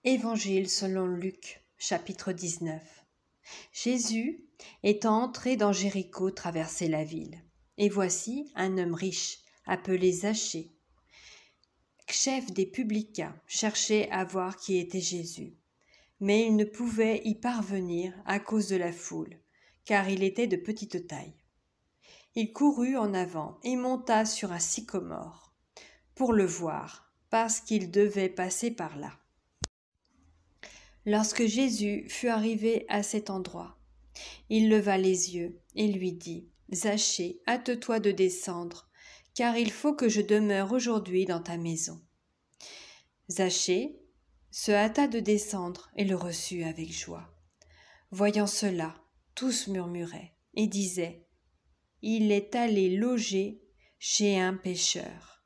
Évangile selon Luc, chapitre 19. Jésus, étant entré dans Jéricho, traversait la ville. Et voici un homme riche, appelé Zachée, chef des publicains, cherchait à voir qui était Jésus. Mais il ne pouvait y parvenir à cause de la foule, car il était de petite taille. Il courut en avant et monta sur un sycomore pour le voir, parce qu'il devait passer par là. Lorsque Jésus fut arrivé à cet endroit, il leva les yeux et lui dit : « Zachée, hâte-toi de descendre, car il faut que je demeure aujourd'hui dans ta maison. » Zachée se hâta de descendre et le reçut avec joie. Voyant cela, tous murmuraient et disaient : « Il est allé loger chez un pécheur. »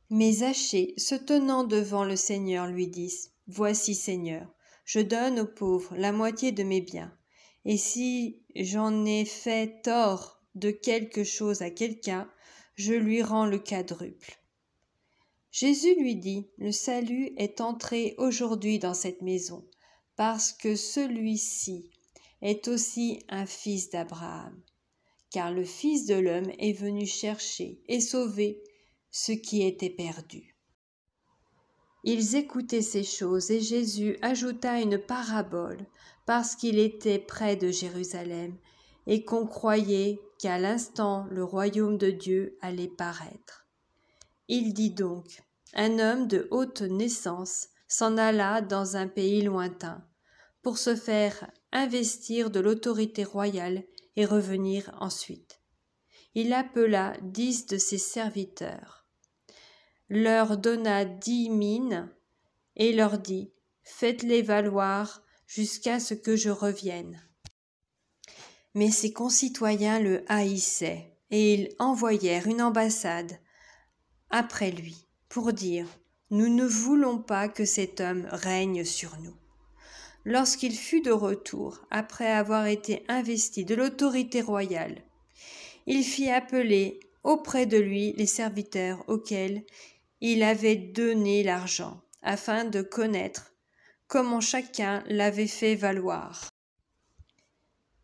Mais Zachée, se tenant devant le Seigneur, lui dit : « Voici, Seigneur, je donne aux pauvres la moitié de mes biens, et si j'en ai fait tort de quelque chose à quelqu'un, je lui rends le quadruple. » Jésus lui dit : « Le salut est entré aujourd'hui dans cette maison, parce que celui-ci est aussi un fils d'Abraham, car le Fils de l'homme est venu chercher et sauver ce qui était perdu. » Ils écoutaient ces choses, et Jésus ajouta une parabole, parce qu'il était près de Jérusalem, et qu'on croyait qu'à l'instant le royaume de Dieu allait paraître. Il dit donc : un homme de haute naissance s'en alla dans un pays lointain, pour se faire investir de l'autorité royale et revenir ensuite. Il appela 10 de ses serviteurs, leur donna 10 mines et leur dit : « Faites-les valoir jusqu'à ce que je revienne. » Mais ses concitoyens le haïssaient, et ils envoyèrent une ambassade après lui pour dire : « Nous ne voulons pas que cet homme règne sur nous. » Lorsqu'il fut de retour, après avoir été investi de l'autorité royale, il fit appeler auprès de lui les serviteurs auxquels il avait donné l'argent, afin de connaître comment chacun l'avait fait valoir.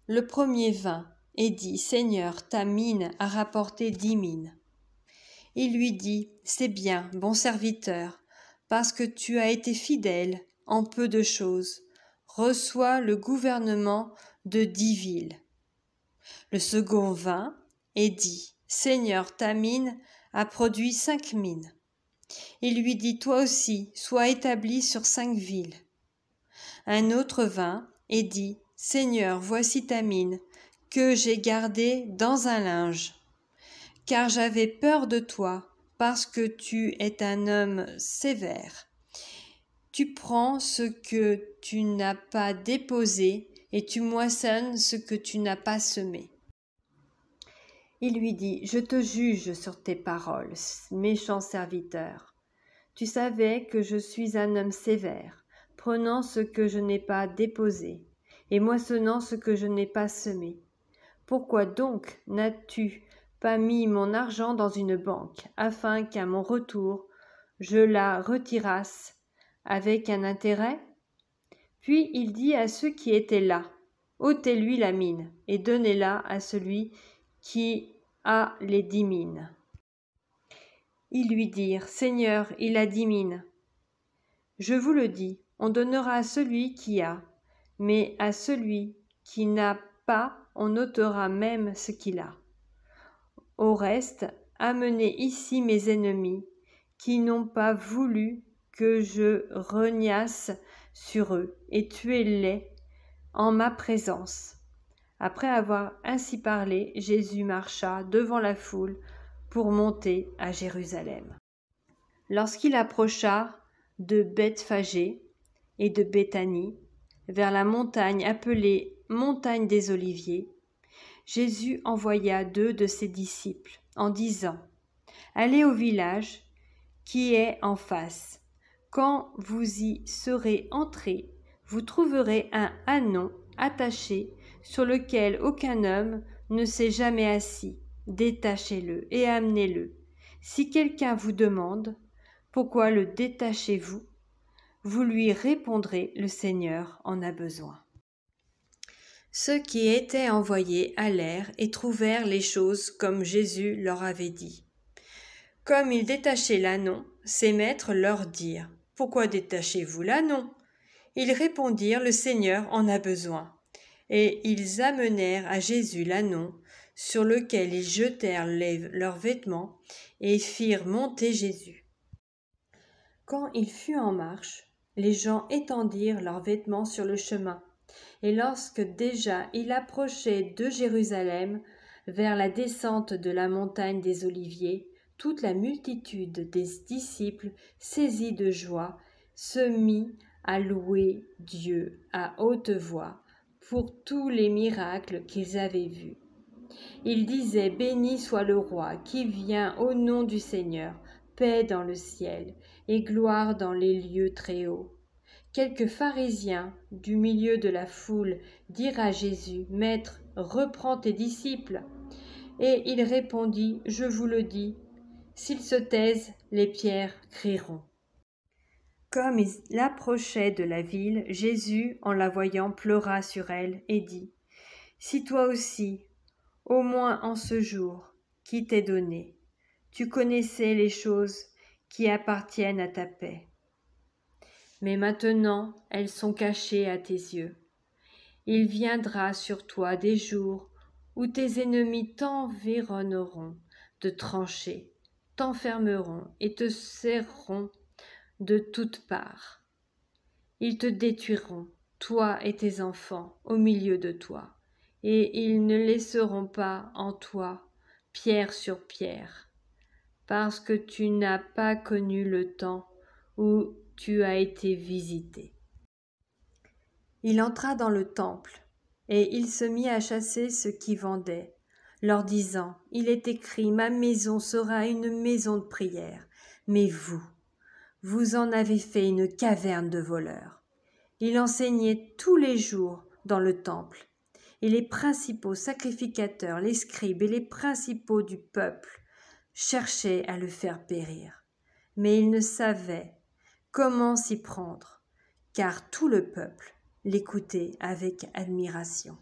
Le premier vint et dit : « Seigneur, ta mine a rapporté 10 mines. » Il lui dit : « C'est bien, bon serviteur, parce que tu as été fidèle en peu de choses. Reçois le gouvernement de 10 villes. » Le second vint et dit : « Seigneur, ta mine a produit 5 mines. » Il lui dit : « Toi aussi, sois établi sur 5 villes. » Un autre vint et dit : « Seigneur, voici ta mine, que j'ai gardée dans un linge, car j'avais peur de toi, parce que tu es un homme sévère. Tu prends ce que tu n'as pas déposé, et tu moissonnes ce que tu n'as pas semé. » Il lui dit : « Je te juge sur tes paroles, méchant serviteur. Tu savais que je suis un homme sévère, prenant ce que je n'ai pas déposé, et moissonnant ce que je n'ai pas semé. Pourquoi donc n'as-tu pas mis mon argent dans une banque, afin qu'à mon retour, je la retirasse avec un intérêt ? » Puis il dit à ceux qui étaient là : « ôtez-lui la mine, et donnez-la à celui qui a les 10 mines. » Ils lui dirent : « Seigneur, il a 10 mines. » « Je vous le dis, on donnera à celui qui a, mais à celui qui n'a pas, on ôtera même ce qu'il a. Au reste, amenez ici mes ennemis, qui n'ont pas voulu que je régnasse sur eux, et tuez-les en ma présence. » Après avoir ainsi parlé, Jésus marcha devant la foule pour monter à Jérusalem. Lorsqu'il approcha de Bethphagée et de Béthanie, vers la montagne appelée montagne des Oliviers, Jésus envoya 2 de ses disciples en disant : « Allez au village qui est en face. Quand vous y serez entrés, vous trouverez un ânon attaché sur lequel aucun homme ne s'est jamais assis. Détachez-le et amenez-le. Si quelqu'un vous demande : Pourquoi le détachez-vous ? vous lui répondrez, le Seigneur en a besoin. Ceux qui étaient envoyés allèrent et trouvèrent les choses comme Jésus leur avait dit. Comme ils détachaient l'ânon, ses maîtres leur dirent « Pourquoi détachez-vous l'ânon » Ils répondirent « Le Seigneur en a besoin ». Et ils amenèrent à Jésus l'ânon, sur lequel ils jetèrent leurs vêtements et firent monter Jésus. Quand il fut en marche, les gens étendirent leurs vêtements sur le chemin. Et lorsque déjà il approchait de Jérusalem, vers la descente de la montagne des Oliviers, toute la multitude des disciples, saisis de joie, se mit à louer Dieu à haute voix pour tous les miracles qu'ils avaient vus. Ils disaient « Béni soit le roi qui vient au nom du Seigneur, paix dans le ciel et gloire dans les lieux très hauts. » Quelques pharisiens du milieu de la foule dirent à Jésus « Maître, reprends tes disciples. » Et il répondit « Je vous le dis, s'ils se taisent, les pierres crieront. » Comme il approchait de la ville, Jésus, en la voyant, pleura sur elle et dit « Si toi aussi, au moins en ce jour qui t'est donné, tu connaissais les choses qui appartiennent à ta paix. Mais maintenant, elles sont cachées à tes yeux. Il viendra sur toi des jours où tes ennemis t'environneront de tranchées, t'enfermeront et te serreront de toutes parts. Ils te détruiront, toi et tes enfants, au milieu de toi, et ils ne laisseront pas en toi pierre sur pierre, parce que tu n'as pas connu le temps où tu as été visité. » Il entra dans le temple, et il se mit à chasser ceux qui vendaient, leur disant « Il est écrit, ma maison sera une maison de prière, mais vous en avez fait une caverne de voleurs. » Il enseignait tous les jours dans le temple, et les principaux sacrificateurs, les scribes et les principaux du peuple cherchaient à le faire périr. Mais ils ne savaient comment s'y prendre, car tout le peuple l'écoutait avec admiration.